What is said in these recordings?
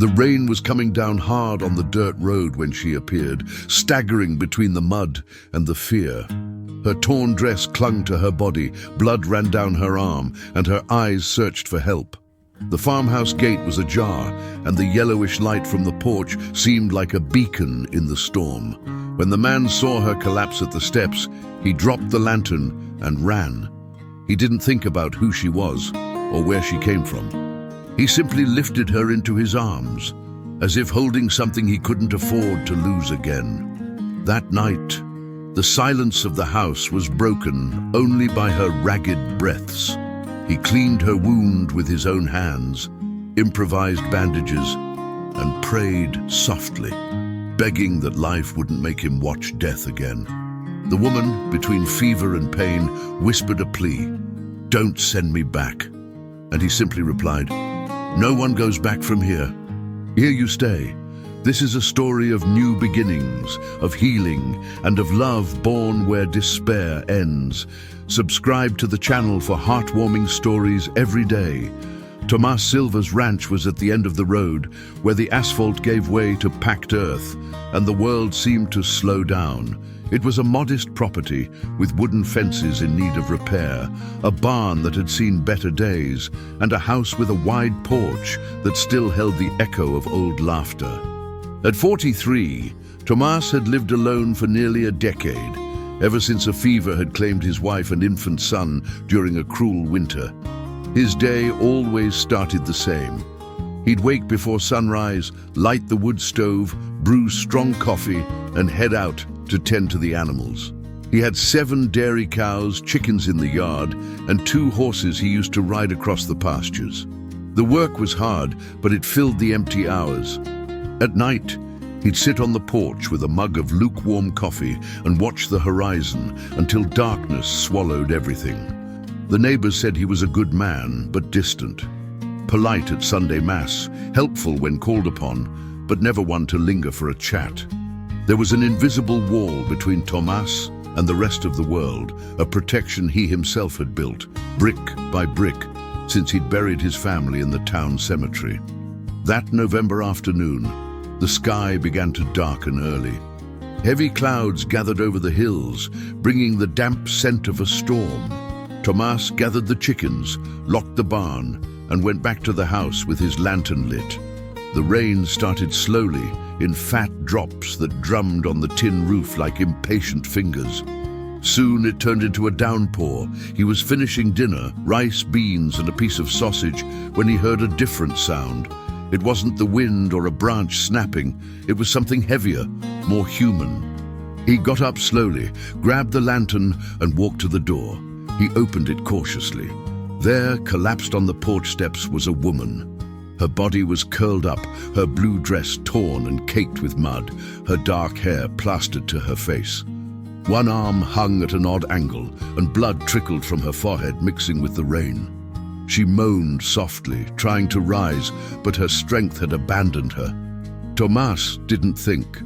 The rain was coming down hard on the dirt road when she appeared, staggering between the mud and the fear. Her torn dress clung to her body, blood ran down her arm, and her eyes searched for help. The farmhouse gate was ajar, and the yellowish light from the porch seemed like a beacon in the storm. When the man saw her collapse at the steps, he dropped the lantern and ran. He didn't think about who she was or where she came from. He simply lifted her into his arms, as if holding something he couldn't afford to lose again. That night, the silence of the house was broken only by her ragged breaths. He cleaned her wound with his own hands, improvised bandages, and prayed softly, begging that life wouldn't make him watch death again. The woman, between fever and pain, whispered a plea, "Don't send me back." And he simply replied, "No one goes back from here. Here you stay. This is a story of new beginnings, of healing, and of love born where despair ends." Subscribe to the channel for heartwarming stories every day. Tomas Silva's ranch was at the end of the road, where the asphalt gave way to packed earth, and the world seemed to slow down. It was a modest property with wooden fences in need of repair, a barn that had seen better days, and a house with a wide porch that still held the echo of old laughter. At 43, Tomas had lived alone for nearly a decade, ever since a fever had claimed his wife and infant son during a cruel winter. His day always started the same. He'd wake before sunrise, light the wood stove, brew strong coffee, and head out to tend to the animals. He had 7 dairy cows, chickens in the yard, and 2 horses he used to ride across the pastures. The work was hard, but it filled the empty hours. At night, he'd sit on the porch with a mug of lukewarm coffee and watch the horizon until darkness swallowed everything. The neighbors said he was a good man, but distant. Polite at Sunday Mass, helpful when called upon, but never one to linger for a chat. There was an invisible wall between Tomas and the rest of the world, a protection he himself had built, brick by brick, since he'd buried his family in the town cemetery. That November afternoon, the sky began to darken early. Heavy clouds gathered over the hills, bringing the damp scent of a storm. Tomas gathered the chickens, locked the barn, and went back to the house with his lantern lit. The rain started slowly, in fat drops that drummed on the tin roof like impatient fingers. Soon it turned into a downpour. He was finishing dinner, rice, beans, and a piece of sausage, when he heard a different sound. It wasn't the wind or a branch snapping. It was something heavier, more human. He got up slowly, grabbed the lantern, and walked to the door. He opened it cautiously. There, collapsed on the porch steps, was a woman. Her body was curled up, her blue dress torn and caked with mud, her dark hair plastered to her face. One arm hung at an odd angle, and blood trickled from her forehead, mixing with the rain. She moaned softly, trying to rise, but her strength had abandoned her. Tomas didn't think.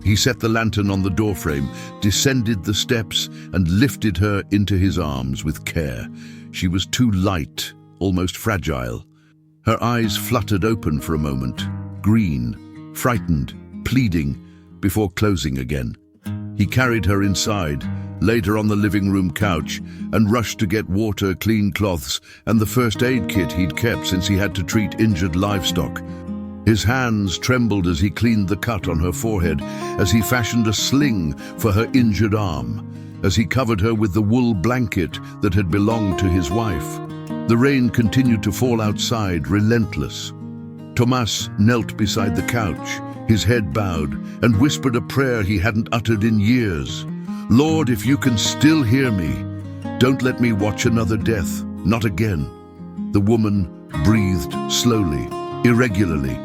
He set the lantern on the doorframe, descended the steps, and lifted her into his arms with care. She was too light, almost fragile. Her eyes fluttered open for a moment, green, frightened, pleading, before closing again. He carried her inside, laid her on the living room couch, and rushed to get water, clean cloths, and the first aid kit he'd kept since he had to treat injured livestock. His hands trembled as he cleaned the cut on her forehead, as he fashioned a sling for her injured arm, as he covered her with the wool blanket that had belonged to his wife. The rain continued to fall outside, relentless. Tomas knelt beside the couch, his head bowed, and whispered a prayer he hadn't uttered in years. "Lord, if you can still hear me, don't let me watch another death, not again." The woman breathed slowly, irregularly.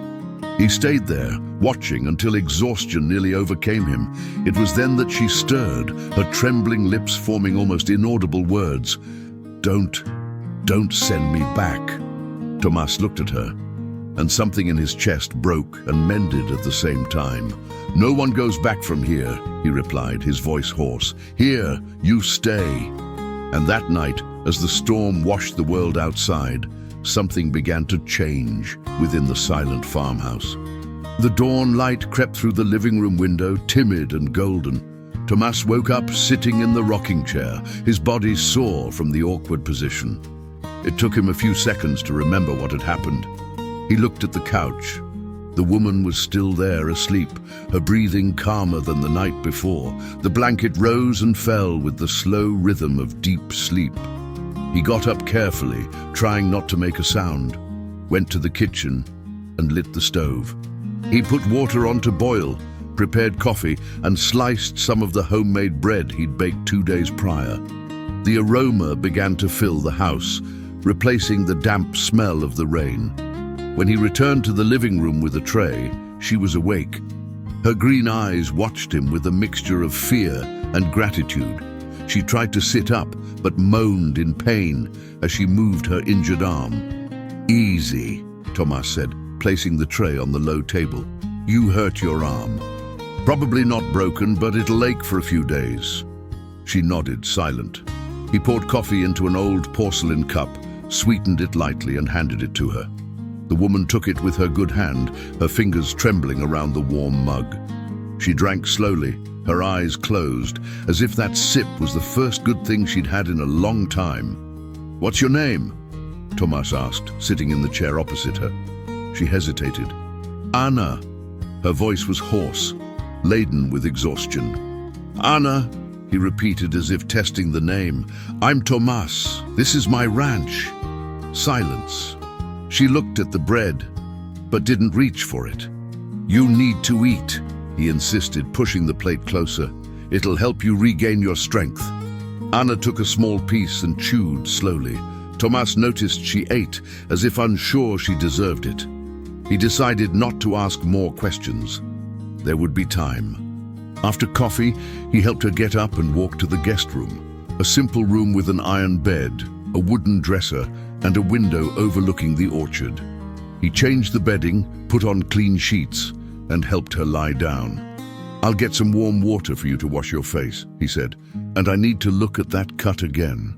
He stayed there, watching until exhaustion nearly overcame him. It was then that she stirred, her trembling lips forming almost inaudible words. Don't send me back." Tomas looked at her, and something in his chest broke and mended at the same time. "No one goes back from here," he replied, his voice hoarse. "Here, you stay." And that night, as the storm washed the world outside, something began to change within the silent farmhouse. The dawn light crept through the living room window, timid and golden. Tomas woke up sitting in the rocking chair, his body sore from the awkward position. It took him a few seconds to remember what had happened. He looked at the couch. The woman was still there, asleep, her breathing calmer than the night before. The blanket rose and fell with the slow rhythm of deep sleep. He got up carefully, trying not to make a sound, went to the kitchen and lit the stove. He put water on to boil, prepared coffee, and sliced some of the homemade bread he'd baked 2 days prior. The aroma began to fill the house, replacing the damp smell of the rain. When he returned to the living room with a tray, she was awake. Her green eyes watched him with a mixture of fear and gratitude. She tried to sit up, but moaned in pain as she moved her injured arm. "Easy," Tomas said, placing the tray on the low table. "You hurt your arm. Probably not broken, but it'll ache for a few days." She nodded, silent. He poured coffee into an old porcelain cup, sweetened it lightly, and handed it to her. The woman took it with her good hand, her fingers trembling around the warm mug. She drank slowly, her eyes closed, as if that sip was the first good thing she'd had in a long time. "What's your name?" Tomas asked, sitting in the chair opposite her. She hesitated. "Anna." Her voice was hoarse, laden with exhaustion. "Anna," he repeated as if testing the name. "I'm Tomas. This is my ranch." Silence. She looked at the bread, but didn't reach for it. "You need to eat," he insisted, pushing the plate closer. "It'll help you regain your strength." Anna took a small piece and chewed slowly. Tomas noticed she ate, as if unsure she deserved it. He decided not to ask more questions. There would be time. After coffee, he helped her get up and walk to the guest room. A simple room with an iron bed, a wooden dresser, and a window overlooking the orchard. He changed the bedding, put on clean sheets, and helped her lie down. "I'll get some warm water for you to wash your face," he said, "and I need to look at that cut again."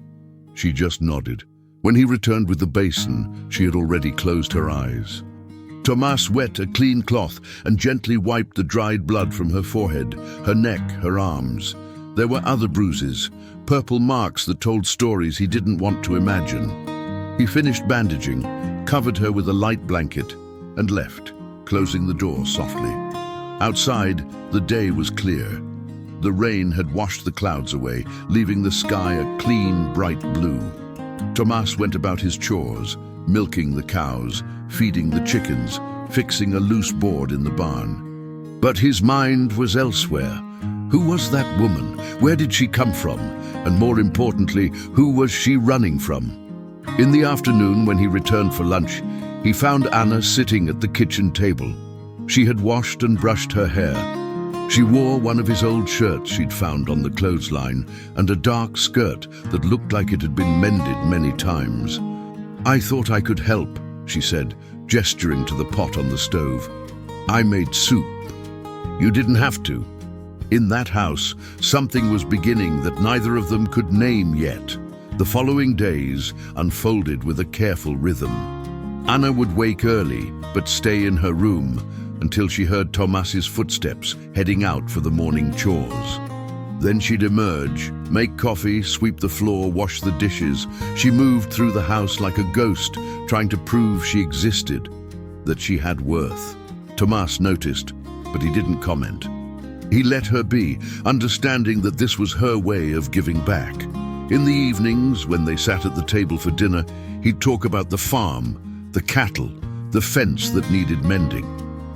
She just nodded. When he returned with the basin, she had already closed her eyes. Tomas wet a clean cloth and gently wiped the dried blood from her forehead, her neck, her arms. There were other bruises, purple marks that told stories he didn't want to imagine. He finished bandaging, covered her with a light blanket, and left, closing the door softly. Outside, the day was clear. The rain had washed the clouds away, leaving the sky a clean, bright blue. Tomas went about his chores, milking the cows, feeding the chickens, fixing a loose board in the barn. But his mind was elsewhere. Who was that woman? Where did she come from? And more importantly, who was she running from? In the afternoon, when he returned for lunch, he found Anna sitting at the kitchen table. She had washed and brushed her hair. She wore one of his old shirts she'd found on the clothesline and a dark skirt that looked like it had been mended many times. "I thought I could help," she said, gesturing to the pot on the stove. "I made soup." "You didn't have to." In that house, something was beginning that neither of them could name yet. The following days unfolded with a careful rhythm. Anna would wake early, but stay in her room until she heard Tomas's footsteps heading out for the morning chores. Then she'd emerge, make coffee, sweep the floor, wash the dishes. She moved through the house like a ghost, trying to prove she existed, that she had worth. Tomas noticed, but he didn't comment. He let her be, understanding that this was her way of giving back. In the evenings, when they sat at the table for dinner, he'd talk about the farm, the cattle, the fence that needed mending.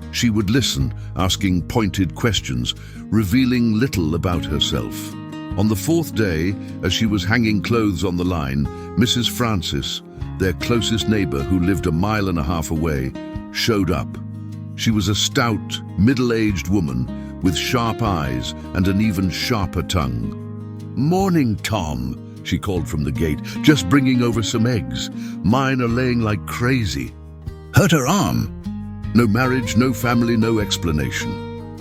She would listen, asking pointed questions, revealing little about herself. On the fourth day, as she was hanging clothes on the line, Mrs. Francis, their closest neighbor who lived 1.5 miles away, showed up. She was a stout, middle-aged woman with sharp eyes and an even sharper tongue. "Morning, Tom," she called from the gate, "just bringing over some eggs. Mine are laying like crazy." "Hurt her arm?" No marriage, no family, no explanation.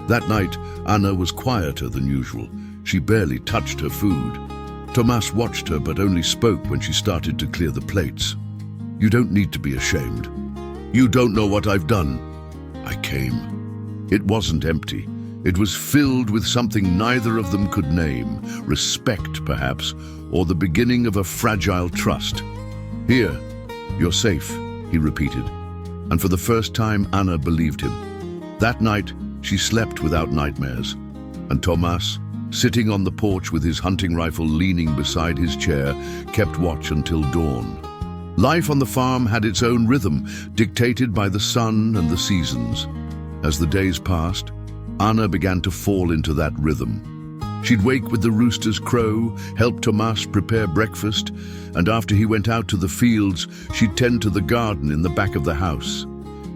That night, Anna was quieter than usual. She barely touched her food. Tomas watched her but only spoke when she started to clear the plates. You don't need to be ashamed. You don't know what I've done. I came. It wasn't empty. It was filled with something neither of them could name, respect perhaps, or the beginning of a fragile trust. Here, you're safe, he repeated, and for the first time Anna believed him. That night, she slept without nightmares, and Tomas, sitting on the porch with his hunting rifle leaning beside his chair, kept watch until dawn. Life on the farm had its own rhythm, dictated by the sun and the seasons. As the days passed, Anna began to fall into that rhythm. She'd wake with the rooster's crow, help Tomas prepare breakfast, and after he went out to the fields, she'd tend to the garden in the back of the house.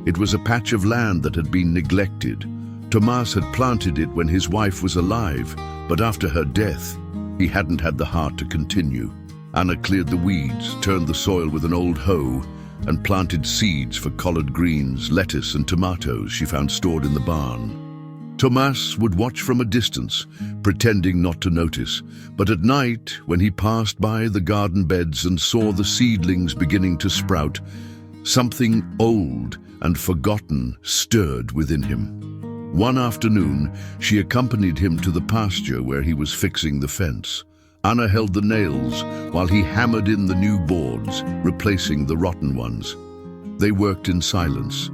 It was a patch of land that had been neglected. Tomas had planted it when his wife was alive, but after her death, he hadn't had the heart to continue. Anna cleared the weeds, turned the soil with an old hoe, and planted seeds for collard greens, lettuce and tomatoes she found stored in the barn. Tomas would watch from a distance, pretending not to notice, but at night, when he passed by the garden beds and saw the seedlings beginning to sprout, something old and forgotten stirred within him. One afternoon, she accompanied him to the pasture where he was fixing the fence. Anna held the nails while he hammered in the new boards, replacing the rotten ones. They worked in silence,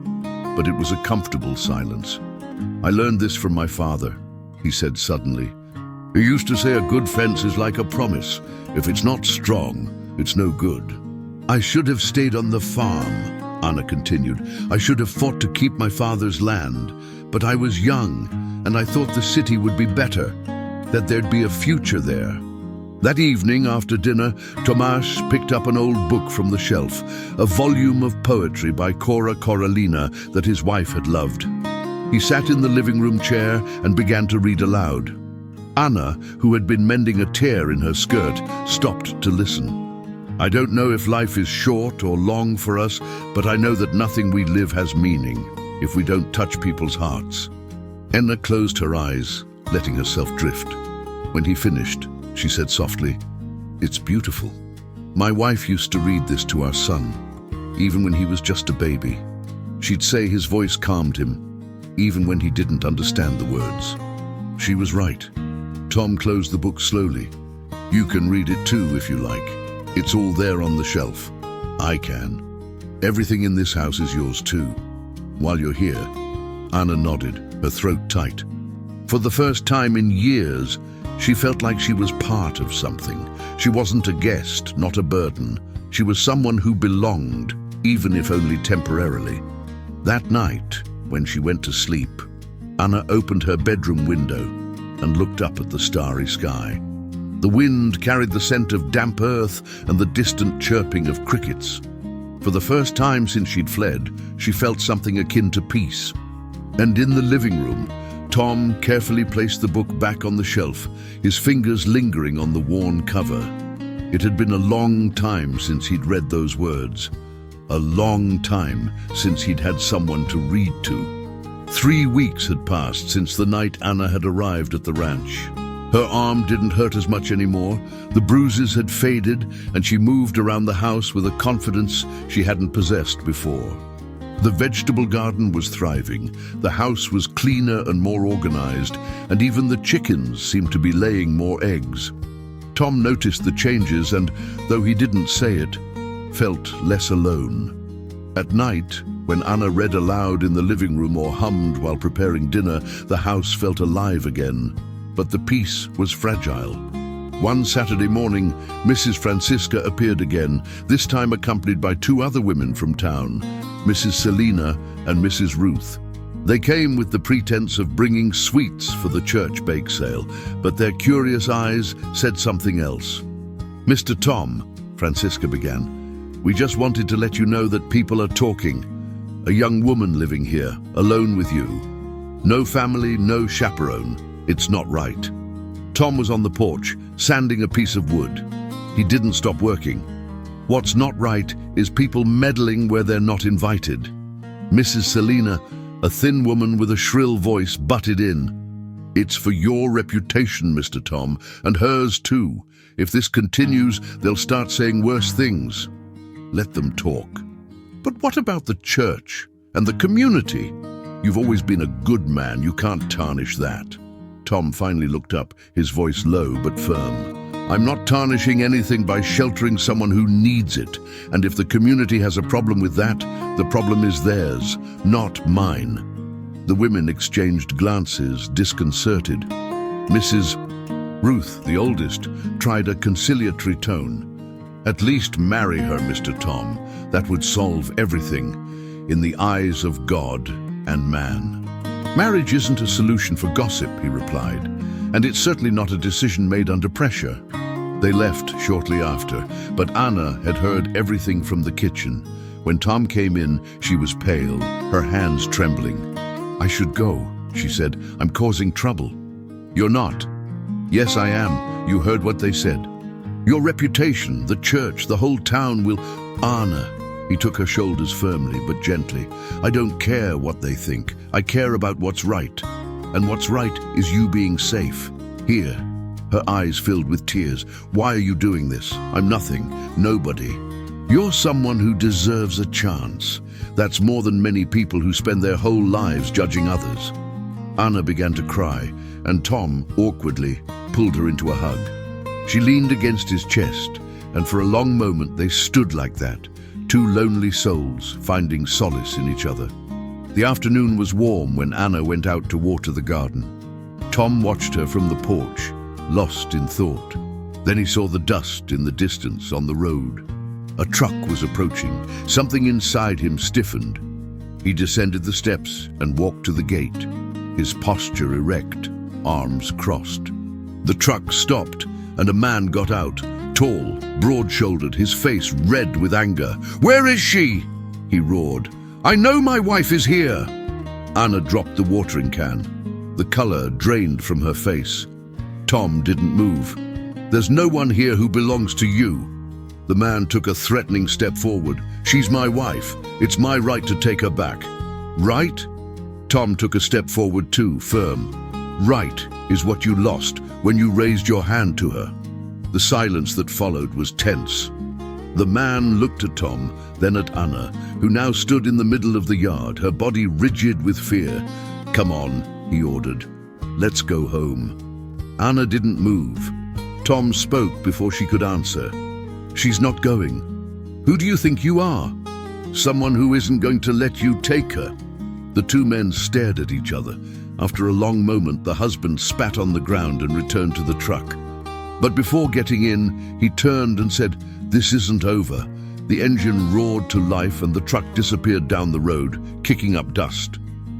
but it was a comfortable silence. I learned this from my father, he said suddenly. He used to say a good fence is like a promise. If it's not strong, it's no good. I should have stayed on the farm, Anna continued. I should have fought to keep my father's land, but I was young, and I thought the city would be better, that there'd be a future there. That evening, after dinner, Tomas picked up an old book from the shelf, a volume of poetry by Cora Coralina that his wife had loved. He sat in the living room chair and began to read aloud. Anna, who had been mending a tear in her skirt, stopped to listen. I don't know if life is short or long for us, but I know that nothing we live has meaning if we don't touch people's hearts. Anna closed her eyes, letting herself drift. When he finished, she said softly, "It's beautiful. My wife used to read this to our son, even when he was just a baby. She'd say his voice calmed him, even when he didn't understand the words." She was right. Tom closed the book slowly. "You can read it too if you like. It's all there on the shelf. I can. Everything in this house is yours too. While you're here." Anna nodded, her throat tight. For the first time in years, she felt like she was part of something. She wasn't a guest, not a burden. She was someone who belonged, even if only temporarily. That night, when she went to sleep, Anna opened her bedroom window and looked up at the starry sky. The wind carried the scent of damp earth and the distant chirping of crickets. For the first time since she'd fled, she felt something akin to peace. And in the living room, Tom carefully placed the book back on the shelf, his fingers lingering on the worn cover. It had been a long time since he'd read those words. A long time since he'd had someone to read to. 3 weeks had passed since the night Anna had arrived at the ranch. Her arm didn't hurt as much anymore, the bruises had faded, and she moved around the house with a confidence she hadn't possessed before. The vegetable garden was thriving, the house was cleaner and more organized, and even the chickens seemed to be laying more eggs. Tom noticed the changes and, though he didn't say it, felt less alone. At night, when Anna read aloud in the living room or hummed while preparing dinner, the house felt alive again. But the peace was fragile. One Saturday morning, Mrs. Francisca appeared again, this time accompanied by 2 other women from town, Mrs. Selina and Mrs. Ruth. They came with the pretense of bringing sweets for the church bake sale, but their curious eyes said something else. "Mr. Tom," Francisca began, "we just wanted to let you know that people are talking. A young woman living here, alone with you. No family, no chaperone. It's not right." Tom was on the porch, sanding a piece of wood. He didn't stop working. "What's not right is people meddling where they're not invited." Mrs. Selina, a thin woman with a shrill voice, butted in. "It's for your reputation, Mr. Tom, and hers too. If this continues, they'll start saying worse things." Let them talk. But what about the church and the community? You've always been a good man. You can't tarnish that. Tom finally looked up, his voice low but firm. I'm not tarnishing anything by sheltering someone who needs it. And if the community has a problem with that, the problem is theirs, not mine. The women exchanged glances, disconcerted. Mrs. Ruth, the oldest, tried a conciliatory tone. At least marry her, Mr. Tom. That would solve everything in the eyes of God and man. Marriage isn't a solution for gossip, he replied, and it's certainly not a decision made under pressure. They left shortly after, but Anna had heard everything from the kitchen. When Tom came in, she was pale, her hands trembling. I should go, she said. I'm causing trouble. You're not. Yes, I am. You heard what they said. Your reputation, the church, the whole town will... Anna, he took her shoulders firmly but gently. I don't care what they think. I care about what's right. And what's right is you being safe. Here. Her eyes filled with tears. Why are you doing this? I'm nothing. Nobody. You're someone who deserves a chance. That's more than many people who spend their whole lives judging others. Anna began to cry, and Tom, awkwardly, pulled her into a hug. She leaned against his chest, and for a long moment they stood like that, two lonely souls finding solace in each other. The afternoon was warm when Anna went out to water the garden. Tom watched her from the porch, lost in thought. Then he saw the dust in the distance on the road. A truck was approaching. Something inside him stiffened. He descended the steps and walked to the gate, his posture erect, arms crossed. The truck stopped, and a man got out, tall, broad-shouldered, his face red with anger. Where is she? He roared. I know my wife is here. Anna dropped the watering can. The color drained from her face. Tom didn't move. There's no one here who belongs to you. The man took a threatening step forward. She's my wife. It's my right to take her back. Right? Tom took a step forward too, firm. Right is what you lost when you raised your hand to her. The silence that followed was tense. The man looked at Tom, then at Anna, who now stood in the middle of the yard, her body rigid with fear. Come on, he ordered. Let's go home. Anna didn't move. Tom spoke before she could answer. She's not going. Who do you think you are? Someone who isn't going to let you take her. The two men stared at each other. After a long moment, the husband spat on the ground and returned to the truck. But before getting in, he turned and said, This isn't over. The engine roared to life and the truck disappeared down the road, kicking up dust.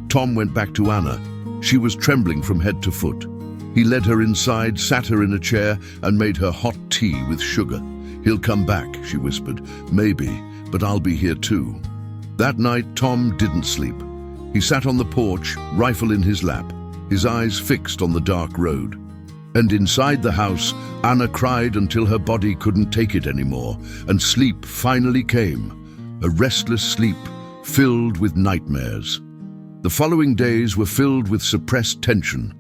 Tom went back to Anna. She was trembling from head to foot. He led her inside, sat her in a chair, and made her hot tea with sugar. He'll come back, she whispered. Maybe, but I'll be here too. That night, Tom didn't sleep. He sat on the porch, rifle in his lap, his eyes fixed on the dark road. And inside the house, Anna cried until her body couldn't take it anymore, and sleep finally came, a restless sleep filled with nightmares. The following days were filled with suppressed tension.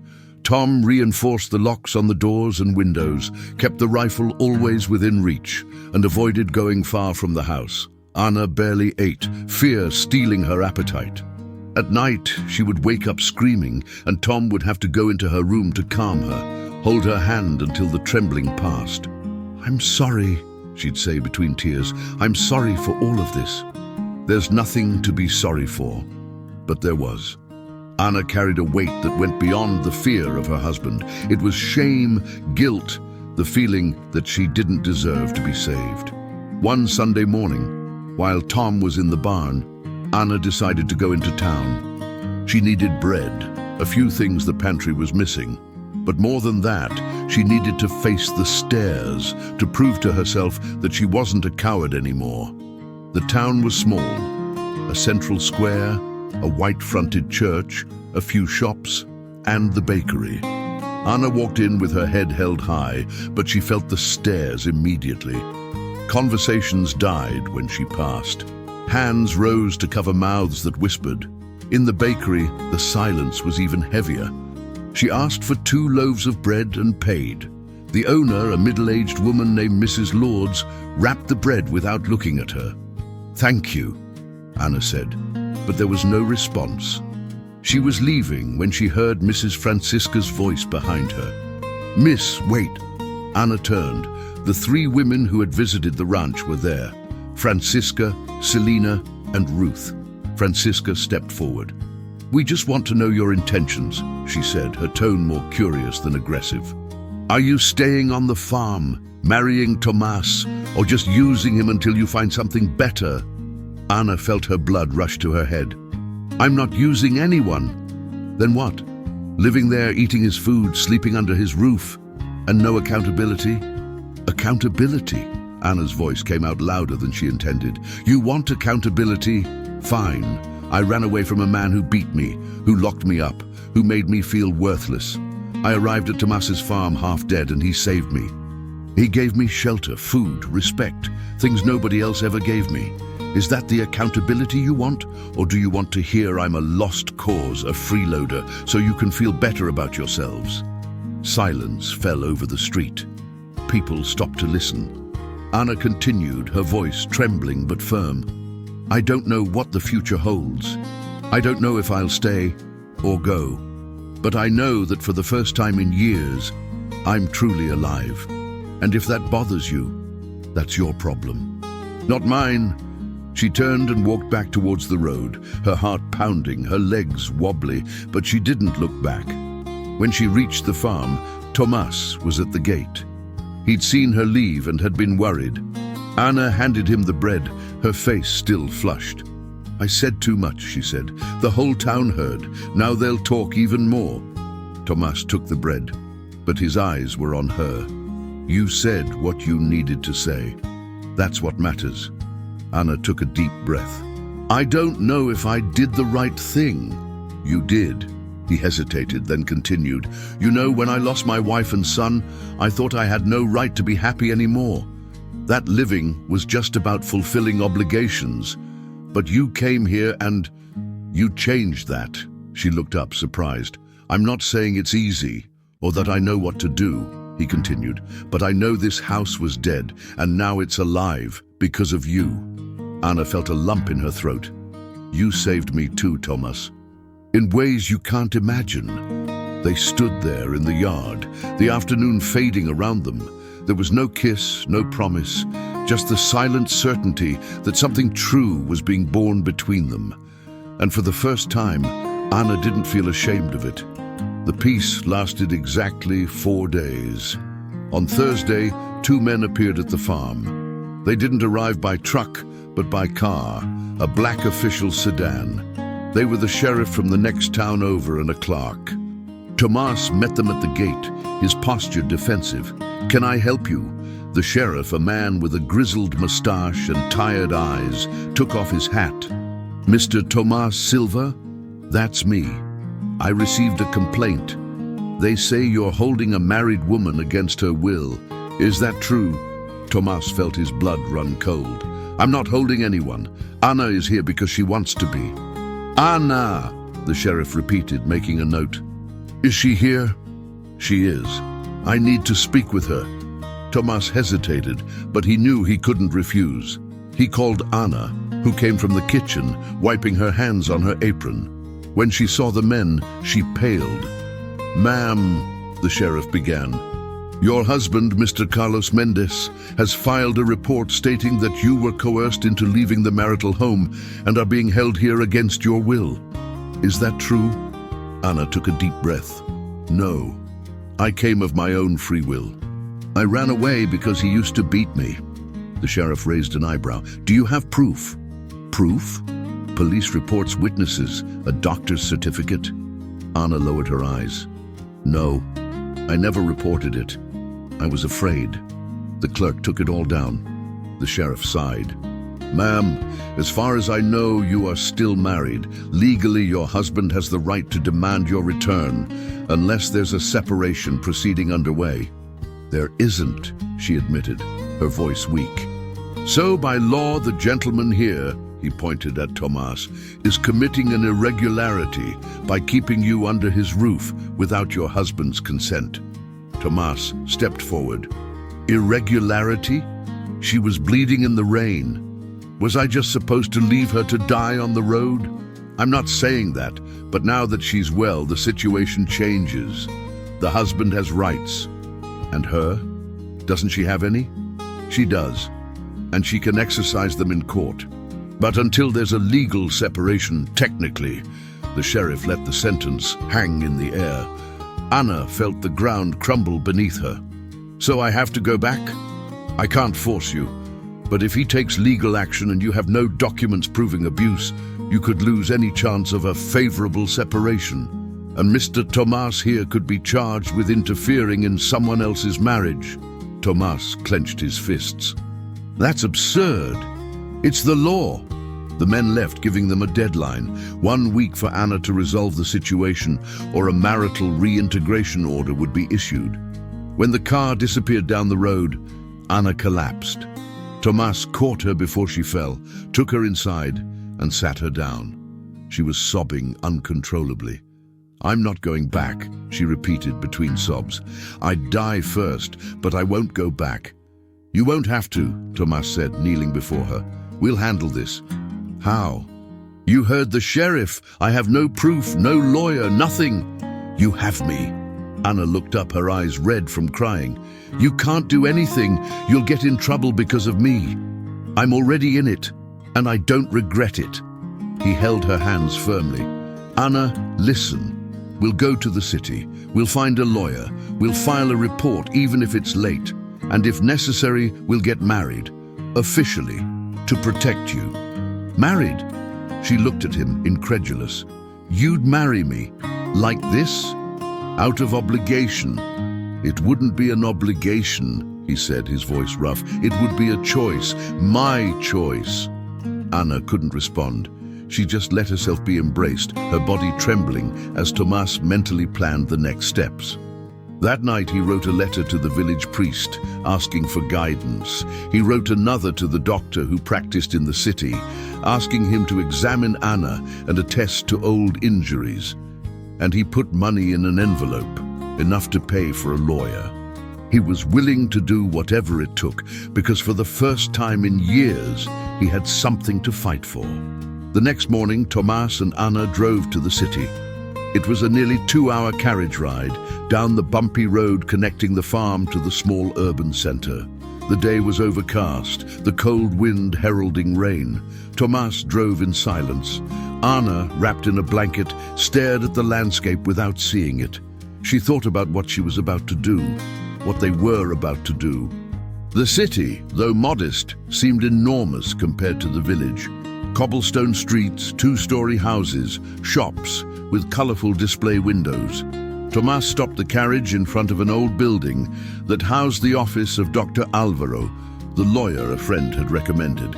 Tom reinforced the locks on the doors and windows, kept the rifle always within reach, and avoided going far from the house. Anna barely ate, fear stealing her appetite. At night, she would wake up screaming, and Tom would have to go into her room to calm her, hold her hand until the trembling passed. I'm sorry, she'd say between tears. I'm sorry for all of this. There's nothing to be sorry for. But there was. Anna carried a weight that went beyond the fear of her husband. It was shame, guilt, the feeling that she didn't deserve to be saved. One Sunday morning, while Tom was in the barn, Anna decided to go into town. She needed bread, a few things the pantry was missing. But more than that, she needed to face the stairs, to prove to herself that she wasn't a coward anymore. The town was small, a central square, a white-fronted church, a few shops, and the bakery. Anna walked in with her head held high, but she felt the stares immediately. Conversations died when she passed. Hands rose to cover mouths that whispered. In the bakery, the silence was even heavier. She asked for 2 loaves of bread and paid. The owner, a middle-aged woman named Mrs. Lords, wrapped the bread without looking at her. "Thank you," Anna said, but there was no response. She was leaving when she heard Mrs. Francisca's voice behind her. "Miss, wait." Anna turned. The three women who had visited the ranch were there: Francisca, Selena, and Ruth. Francisca stepped forward. "We just want to know your intentions," she said, her tone more curious than aggressive. "Are you staying on the farm, marrying Tomas, or just using him until you find something better?" Anna felt her blood rush to her head. "I'm not using anyone." "Then what? Living there, eating his food, sleeping under his roof, and no accountability?" "Accountability?" Anna's voice came out louder than she intended. "You want accountability? Fine. I ran away from a man who beat me, who locked me up, who made me feel worthless. I arrived at Tomas's farm half dead and he saved me. He gave me shelter, food, respect, things nobody else ever gave me. Is that the accountability you want? Or do you want to hear I'm a lost cause, a freeloader, so you can feel better about yourselves?" Silence fell over the street. People stopped to listen. Anna continued, her voice trembling but firm. "I don't know what the future holds. I don't know if I'll stay or go. But I know that for the first time in years, I'm truly alive. And if that bothers you, that's your problem. Not mine." She turned and walked back towards the road, her heart pounding, her legs wobbly, but she didn't look back. When she reached the farm, Tomas was at the gate. He'd seen her leave and had been worried. Anna handed him the bread, her face still flushed. "I said too much," she said. "The whole town heard. Now they'll talk even more." Tomas took the bread, but his eyes were on her. "You said what you needed to say. That's what matters." Anna took a deep breath. "I don't know if I did the right thing." "You did." He hesitated, then continued. "You know, when I lost my wife and son, I thought I had no right to be happy anymore. That living was just about fulfilling obligations. But you came here and you changed that." She looked up, surprised. "I'm not saying it's easy, or that I know what to do," he continued, "but I know this house was dead, and now it's alive because of you." Anna felt a lump in her throat. "You saved me too, Tomas. In ways you can't imagine." They stood there in the yard, the afternoon fading around them. There was no kiss, no promise, just the silent certainty that something true was being born between them. And for the first time, Anna didn't feel ashamed of it. The peace lasted exactly 4 days. On Thursday, 2 men appeared at the farm. They didn't arrive by truck, but by car, a black official sedan. They were the sheriff from the next town over and a clerk. Tomas met them at the gate, his posture defensive. "Can I help you?" The sheriff, a man with a grizzled mustache and tired eyes, took off his hat. "Mr. Tomas Silva? That's me. I received a complaint. They say you're holding a married woman against her will. Is that true?" Tomas felt his blood run cold. "I'm not holding anyone. Anna is here because she wants to be." "Anna," the sheriff repeated, making a note. "Is she here?" "She is. I need to speak with her." Tomas hesitated, but he knew he couldn't refuse. He called Anna, who came from the kitchen, wiping her hands on her apron. When she saw the men, she paled. "Ma'am," the sheriff began, "your husband, Mr. Carlos Mendez, has filed a report stating that you were coerced into leaving the marital home and are being held here against your will. Is that true?" Anna took a deep breath. "No. I came of my own free will. I ran away because he used to beat me." The sheriff raised an eyebrow. "Do you have proof?" "Proof? Police reports, witnesses, a doctor's certificate?" Anna lowered her eyes. "No, I never reported it. I was afraid." The clerk took it all down. The sheriff sighed. "Ma'am, as far as I know, you are still married. Legally, your husband has the right to demand your return, unless there's a separation proceeding underway." "There isn't," she admitted, her voice weak. "So by law, the gentleman here," he pointed at Tomas, "is committing an irregularity by keeping you under his roof without your husband's consent." Tomas stepped forward. "Irregularity?" She was bleeding in the rain. Was I just supposed to leave her to die on the road? I'm not saying that, but now that she's well, the situation changes. The husband has rights. And her? Doesn't she have any? She does, and she can exercise them in court. But until there's a legal separation, technically, the sheriff let the sentence hang in the air. Anna felt the ground crumble beneath her. So I have to go back? I can't force you. But if he takes legal action and you have no documents proving abuse, you could lose any chance of a favorable separation. And Mr. Tomas here could be charged with interfering in someone else's marriage. Tomas clenched his fists. That's absurd. It's the law. The men left, giving them a deadline, 1 week for Anna to resolve the situation, or a marital reintegration order would be issued. When the car disappeared down the road, Anna collapsed. Tomas caught her before she fell, took her inside, and sat her down. She was sobbing uncontrollably. I'm not going back, she repeated between sobs. I'd die first, but I won't go back. You won't have to, Tomas said, kneeling before her. We'll handle this. How? You heard the sheriff. I have no proof, no lawyer, nothing. You have me. Anna looked up, her eyes red from crying. You can't do anything. You'll get in trouble because of me. I'm already in it, and I don't regret it. He held her hands firmly. Anna, listen. We'll go to the city. We'll find a lawyer. We'll file a report, even if it's late. And if necessary, we'll get married. Officially. To protect you. Married? She looked at him, incredulous. You'd marry me? Like this? Out of obligation? It wouldn't be an obligation, he said, his voice rough. It would be a choice. My choice. Anna couldn't respond. She just let herself be embraced, her body trembling as Tomas mentally planned the next steps. That night he wrote a letter to the village priest, asking for guidance. He wrote another to the doctor who practiced in the city, asking him to examine Anna and attest to old injuries. And he put money in an envelope, enough to pay for a lawyer. He was willing to do whatever it took, because for the first time in years, he had something to fight for. The next morning, Tomas and Anna drove to the city. It was a nearly 2-hour carriage ride down the bumpy road connecting the farm to the small urban center. The day was overcast, the cold wind heralding rain. Tomas drove in silence. Anna, wrapped in a blanket, stared at the landscape without seeing it. She thought about what she was about to do, what they were about to do. The city, though modest, seemed enormous compared to the village. Cobblestone streets, 2-story houses, shops with colorful display windows. Tomas stopped the carriage in front of an old building that housed the office of Dr. Alvaro, the lawyer a friend had recommended.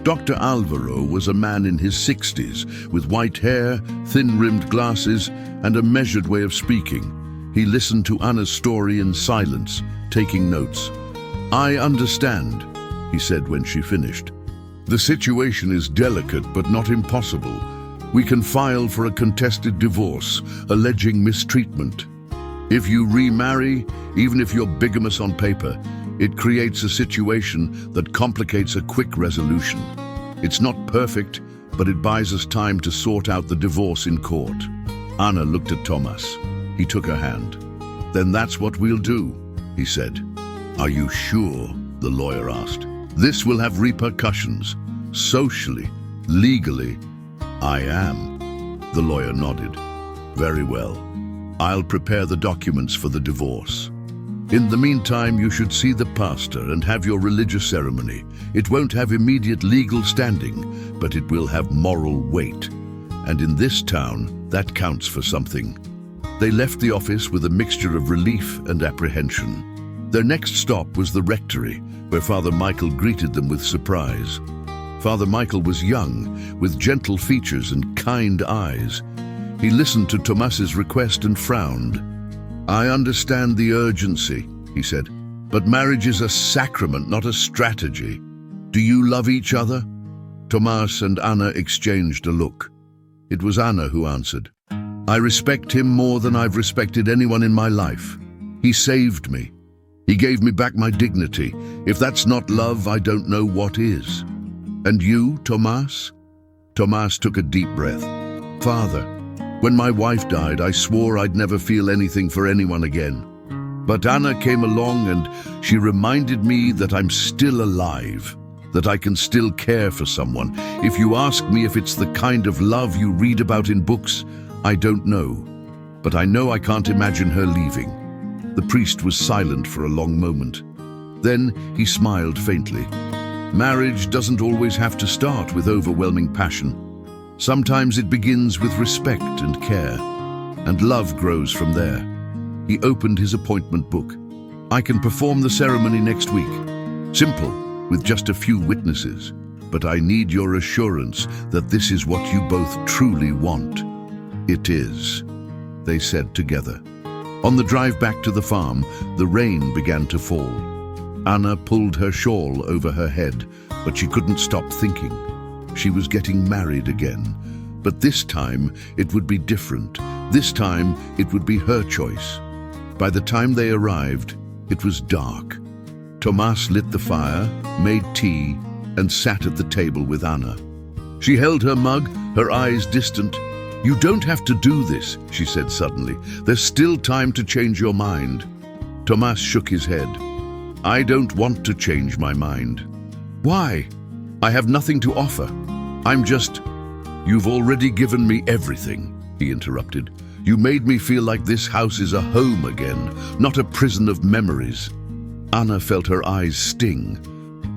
Dr. Alvaro was a man in his 60s, with white hair, thin-rimmed glasses, and a measured way of speaking. He listened to Anna's story in silence, taking notes. I understand, he said when she finished. The situation is delicate but not impossible. We can file for a contested divorce, alleging mistreatment. If you remarry, even if you're bigamous on paper, it creates a situation that complicates a quick resolution. It's not perfect, but it buys us time to sort out the divorce in court. Anna looked at Tomas. He took her hand. Then that's what we'll do, he said. Are you sure? The lawyer asked. This will have repercussions, socially, legally. I am. The lawyer nodded. Very well. I'll prepare the documents for the divorce. In the meantime, you should see the pastor and have your religious ceremony. It won't have immediate legal standing, but it will have moral weight. And in this town, that counts for something. They left the office with a mixture of relief and apprehension. Their next stop was the rectory, where Father Michael greeted them with surprise. Father Michael was young, with gentle features and kind eyes. He listened to Tomas's request and frowned. I understand the urgency, he said, but marriage is a sacrament, not a strategy. Do you love each other? Tomas and Anna exchanged a look. It was Anna who answered. I respect him more than I've respected anyone in my life. He saved me. He gave me back my dignity. If that's not love, I don't know what is. And you, Tomas? Tomas took a deep breath. Father, when my wife died, I swore I'd never feel anything for anyone again. But Anna came along and she reminded me that I'm still alive, that I can still care for someone. If you ask me if it's the kind of love you read about in books, I don't know. But I know I can't imagine her leaving. The priest was silent for a long moment. Then he smiled faintly. Marriage doesn't always have to start with overwhelming passion. Sometimes it begins with respect and care, and love grows from there. He opened his appointment book. I can perform the ceremony next week. Simple, with just a few witnesses. But I need your assurance that this is what you both truly want. It is, they said together. On the drive back to the farm, the rain began to fall. Anna pulled her shawl over her head, but she couldn't stop thinking. She was getting married again. But this time, it would be different. This time, it would be her choice. By the time they arrived, it was dark. Tomas lit the fire, made tea, and sat at the table with Anna. She held her mug, her eyes distant. You don't have to do this, she said suddenly. There's still time to change your mind. Tomas shook his head. I don't want to change my mind. Why? I have nothing to offer. I'm just... You've already given me everything, he interrupted. You made me feel like this house is a home again, not a prison of memories. Anna felt her eyes sting.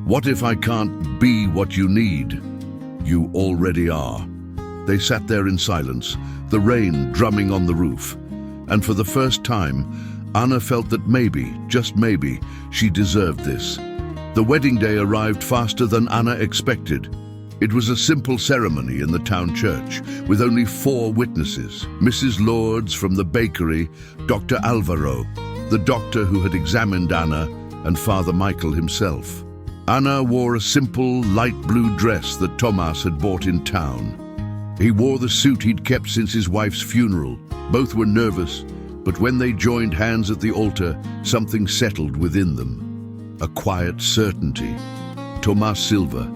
What if I can't be what you need? You already are. They sat there in silence, the rain drumming on the roof. And for the first time, Anna felt that maybe, just maybe, she deserved this. The wedding day arrived faster than Anna expected. It was a simple ceremony in the town church, with only 4 witnesses. Mrs. Lourdes from the bakery, Dr. Alvaro, the doctor who had examined Anna, and Father Michael himself. Anna wore a simple, light blue dress that Tomas had bought in town. He wore the suit he'd kept since his wife's funeral. Both were nervous, but when they joined hands at the altar, something settled within them. A quiet certainty. Tomas Silva,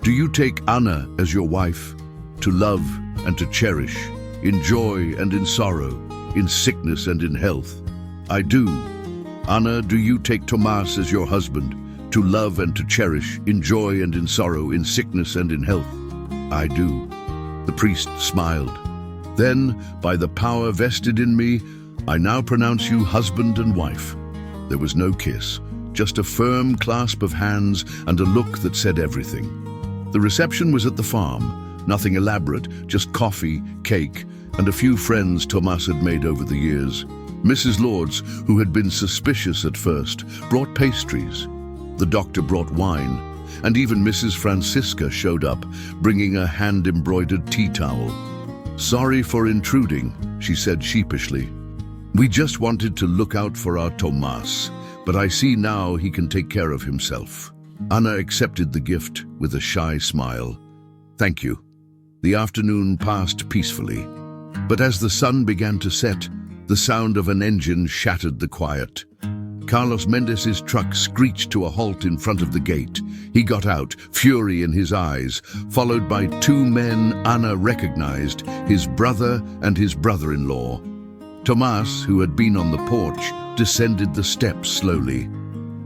do you take Anna as your wife, to love and to cherish, in joy and in sorrow, in sickness and in health? I do. Anna, do you take Tomas as your husband, to love and to cherish, in joy and in sorrow, in sickness and in health? I do. The priest smiled. Then, by the power vested in me, I now pronounce you husband and wife. There was no kiss, just a firm clasp of hands and a look that said everything. The reception was at the farm, nothing elaborate, just coffee, cake, and a few friends Tomas had made over the years. Mrs. Lourdes, who had been suspicious at first, brought pastries. The doctor brought wine, and even Mrs. Francisca showed up, bringing a hand-embroidered tea towel. Sorry for intruding, she said sheepishly. We just wanted to look out for our Tomas, but I see now he can take care of himself. Anna accepted the gift with a shy smile. Thank you. The afternoon passed peacefully, but as the sun began to set, the sound of an engine shattered the quiet. Carlos Mendes's truck screeched to a halt in front of the gate. He got out, fury in his eyes, followed by 2 men Anna recognized, his brother and his brother-in-law. Tomas, who had been on the porch, descended the steps slowly.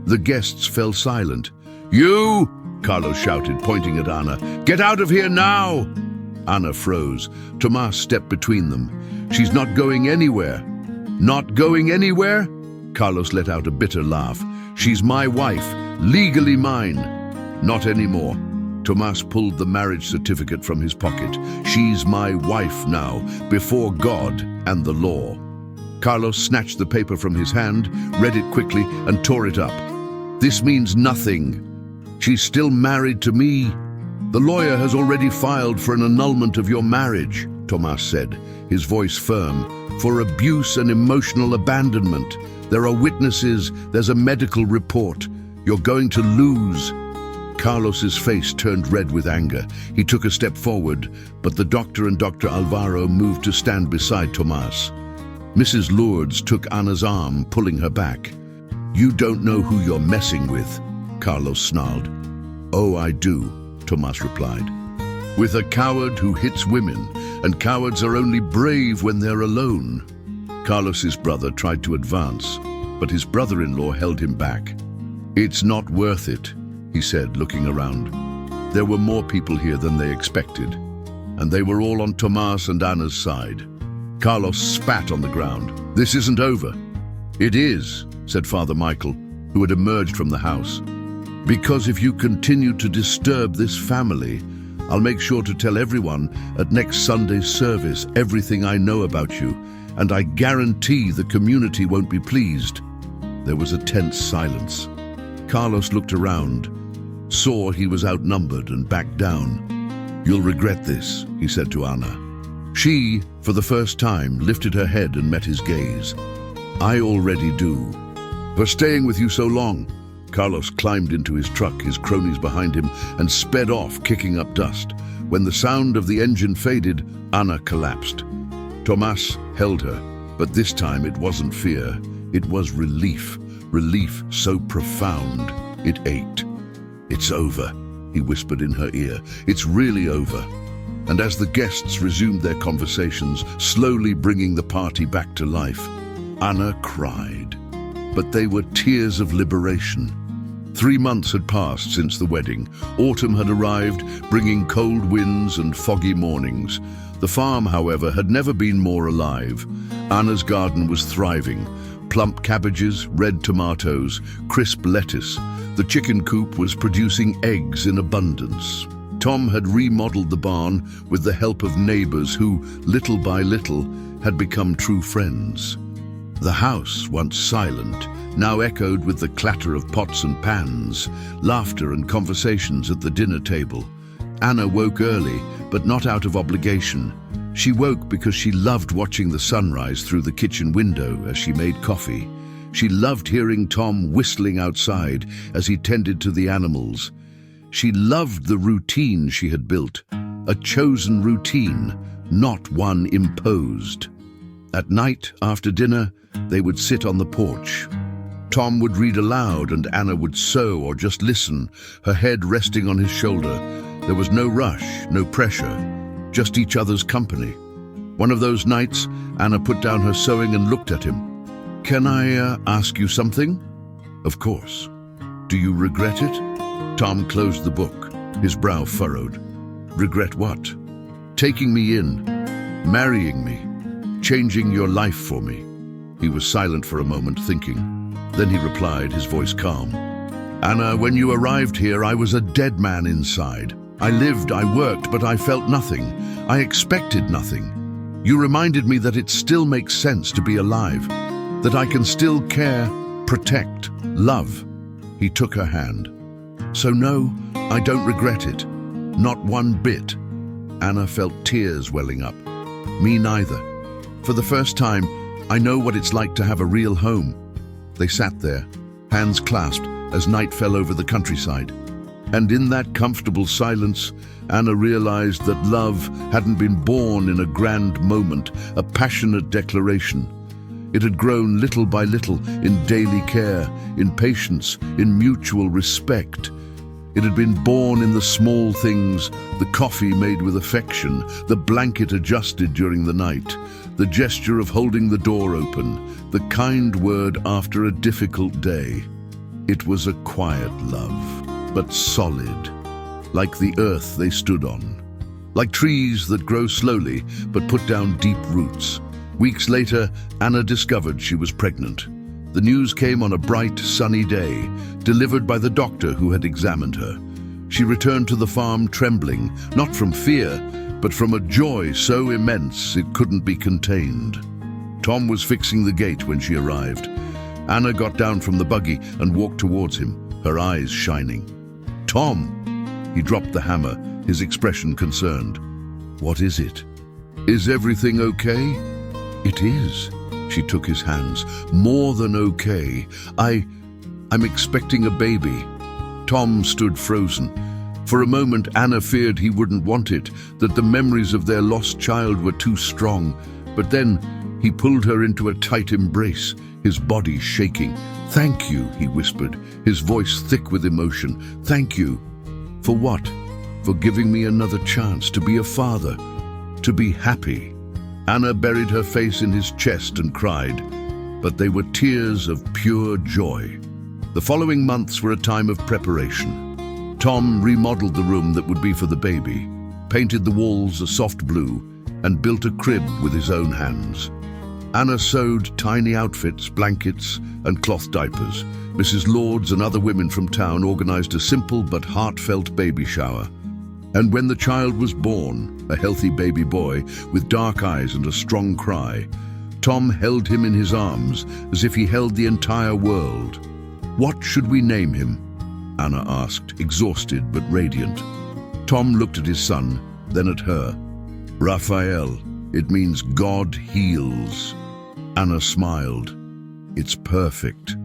The guests fell silent. You! Carlos shouted, pointing at Anna. Get out of here now! Anna froze. Tomas stepped between them. She's not going anywhere. Not going anywhere? Carlos let out a bitter laugh. She's my wife, legally mine. Not anymore. Tomas pulled the marriage certificate from his pocket. She's my wife now, before God and the law. Carlos snatched the paper from his hand, read it quickly, and tore it up. This means nothing. She's still married to me. The lawyer has already filed for an annulment of your marriage, Tomas said, his voice firm, for abuse and emotional abandonment. There are witnesses, there's a medical report. You're going to lose. Carlos's face turned red with anger. He took a step forward, but the doctor and Dr. Alvaro moved to stand beside Tomas. Mrs. Lourdes took Anna's arm, pulling her back. You don't know who you're messing with, Carlos snarled. Oh, I do, Tomas replied. "With a coward who hits women, and cowards are only brave when they're alone." Carlos's brother tried to advance, but his brother-in-law held him back. "It's not worth it," he said, looking around. There were more people here than they expected, and they were all on Tomas and Anna's side. Carlos spat on the ground. "This isn't over." "It is," said Father Michael, who had emerged from the house. "Because if you continue to disturb this family, I'll make sure to tell everyone at next Sunday's service everything I know about you, and I guarantee the community won't be pleased." There was a tense silence. Carlos looked around, saw he was outnumbered, and backed down. "You'll regret this," he said to Anna. She, for the first time, lifted her head and met his gaze. "I already do." "For staying with you so long." Carlos climbed into his truck, his cronies behind him, and sped off, kicking up dust. When the sound of the engine faded, Anna collapsed. Tomas held her, but this time it wasn't fear. It was relief. Relief so profound, it ached. "It's over," he whispered in her ear. "It's really over." And as the guests resumed their conversations, slowly bringing the party back to life, Anna cried. But they were tears of liberation. 3 months had passed since the wedding. Autumn had arrived, bringing cold winds and foggy mornings. The farm, however, had never been more alive. Anna's garden was thriving. Plump cabbages, red tomatoes, crisp lettuce. The chicken coop was producing eggs in abundance. Tom had remodeled the barn with the help of neighbors who, little by little, had become true friends. The house, once silent, now echoed with the clatter of pots and pans, laughter and conversations at the dinner table. Anna woke early, but not out of obligation. She woke because she loved watching the sunrise through the kitchen window as she made coffee. She loved hearing Tom whistling outside as he tended to the animals. She loved the routine she had built, a chosen routine, not one imposed. At night, after dinner, they would sit on the porch. Tom would read aloud and Anna would sew or just listen, her head resting on his shoulder. There was no rush, no pressure, just each other's company. One of those nights, Anna put down her sewing and looked at him. "Can I ask you something?" "Of course." "Do you regret it?" Tom closed the book, his brow furrowed. "Regret what?" "Taking me in, marrying me, changing your life for me." He was silent for a moment, thinking. Then he replied, his voice calm. "Anna, when you arrived here, I was a dead man inside. I lived, I worked, but I felt nothing. I expected nothing. You reminded me that it still makes sense to be alive, that I can still care, protect, love." He took her hand. "So no, I don't regret it. Not one bit." Anna felt tears welling up. "Me neither. For the first time, I know what it's like to have a real home." They sat there, hands clasped, as night fell over the countryside. And in that comfortable silence, Anna realized that love hadn't been born in a grand moment, a passionate declaration. It had grown little by little in daily care, in patience, in mutual respect. It had been born in the small things, the coffee made with affection, the blanket adjusted during the night, the gesture of holding the door open, the kind word after a difficult day. It was a quiet love, but solid, like the earth they stood on, like trees that grow slowly but put down deep roots. Weeks later, Anna discovered she was pregnant. The news came on a bright, sunny day, delivered by the doctor who had examined her. She returned to the farm trembling, not from fear, but from a joy so immense it couldn't be contained. Tom was fixing the gate when she arrived. Anna got down from the buggy and walked towards him, her eyes shining. "Tom!" He dropped the hammer, his expression concerned. "What is it? Is everything okay?" "It is." She took his hands. "More than okay. I'm expecting a baby." Tom stood frozen. For a moment, Anna feared he wouldn't want it, that the memories of their lost child were too strong. But then he pulled her into a tight embrace, his body shaking. "Thank you," he whispered, his voice thick with emotion. "Thank you." "For what?" for giving me another chance to be a father, to be happy." Anna buried her face in his chest and cried, but they were tears of pure joy. The following months were a time of preparation. Tom remodeled the room that would be for the baby, painted the walls a soft blue, and built a crib with his own hands. Anna sewed tiny outfits, blankets, and cloth diapers. Mrs. Lords and other women from town organized a simple but heartfelt baby shower. And when the child was born, a healthy baby boy with dark eyes and a strong cry, Tom held him in his arms as if he held the entire world. "What should we name him?" Anna asked, exhausted but radiant. Tom looked at his son, then at her. "Raphael, it means God heals." Anna smiled. "It's perfect."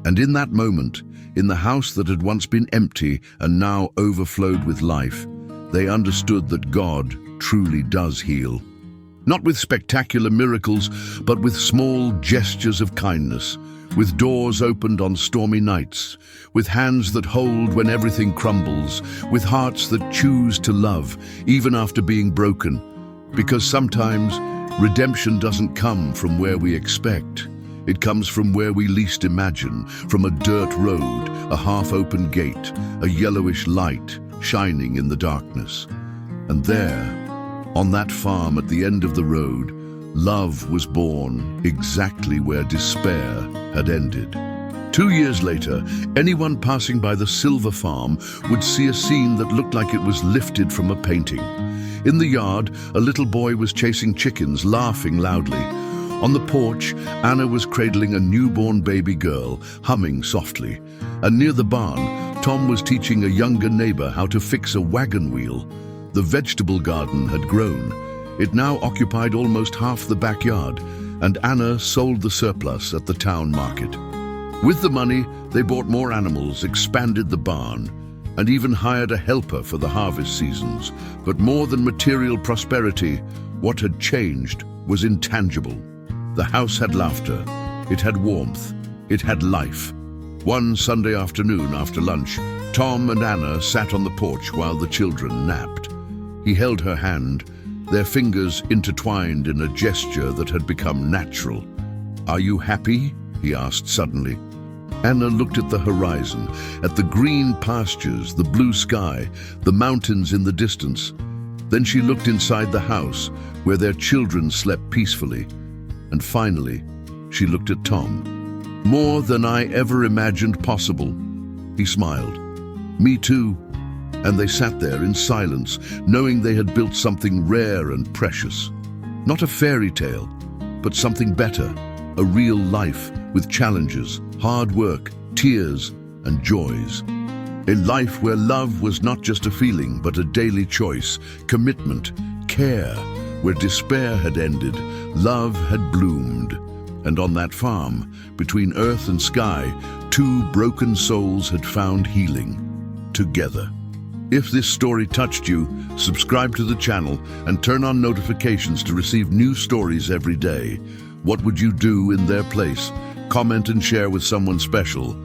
And in that moment, in the house that had once been empty and now overflowed with life, they understood that God truly does heal. Not with spectacular miracles, but with small gestures of kindness, with doors opened on stormy nights, with hands that hold when everything crumbles, with hearts that choose to love, even after being broken. Because sometimes redemption doesn't come from where we expect. It comes from where we least imagine, from a dirt road, a half-open gate, a yellowish light shining in the darkness. And there, on that farm at the end of the road, love was born exactly where despair had ended. 2 years later, anyone passing by the Silver Farm would see a scene that looked like it was lifted from a painting. In the yard, a little boy was chasing chickens, laughing loudly. On the porch, Anna was cradling a newborn baby girl, humming softly. And near the barn, Tom was teaching a younger neighbor how to fix a wagon wheel. The vegetable garden had grown. It now occupied almost half the backyard, and Anna sold the surplus at the town market. With the money, they bought more animals, expanded the barn, and even hired a helper for the harvest seasons. But more than material prosperity, what had changed was intangible. The house had laughter, it had warmth, it had life. One Sunday afternoon after lunch, Tom and Anna sat on the porch while the children napped. He held her hand, their fingers intertwined in a gesture that had become natural. "Are you happy?" he asked suddenly. Anna looked at the horizon, at the green pastures, the blue sky, the mountains in the distance. Then she looked inside the house, where their children slept peacefully. And finally, she looked at Tom. "More than I ever imagined possible." He smiled. "Me too." And they sat there in silence, knowing they had built something rare and precious. Not a fairy tale, but something better, a real life with challenges, hard work, tears, and joys. A life where love was not just a feeling, but a daily choice, commitment, care. Where despair had ended, love had bloomed. And on that farm, between earth and sky, two broken souls had found healing, together. If this story touched you, subscribe to the channel and turn on notifications to receive new stories every day. What would you do in their place? Comment and share with someone special.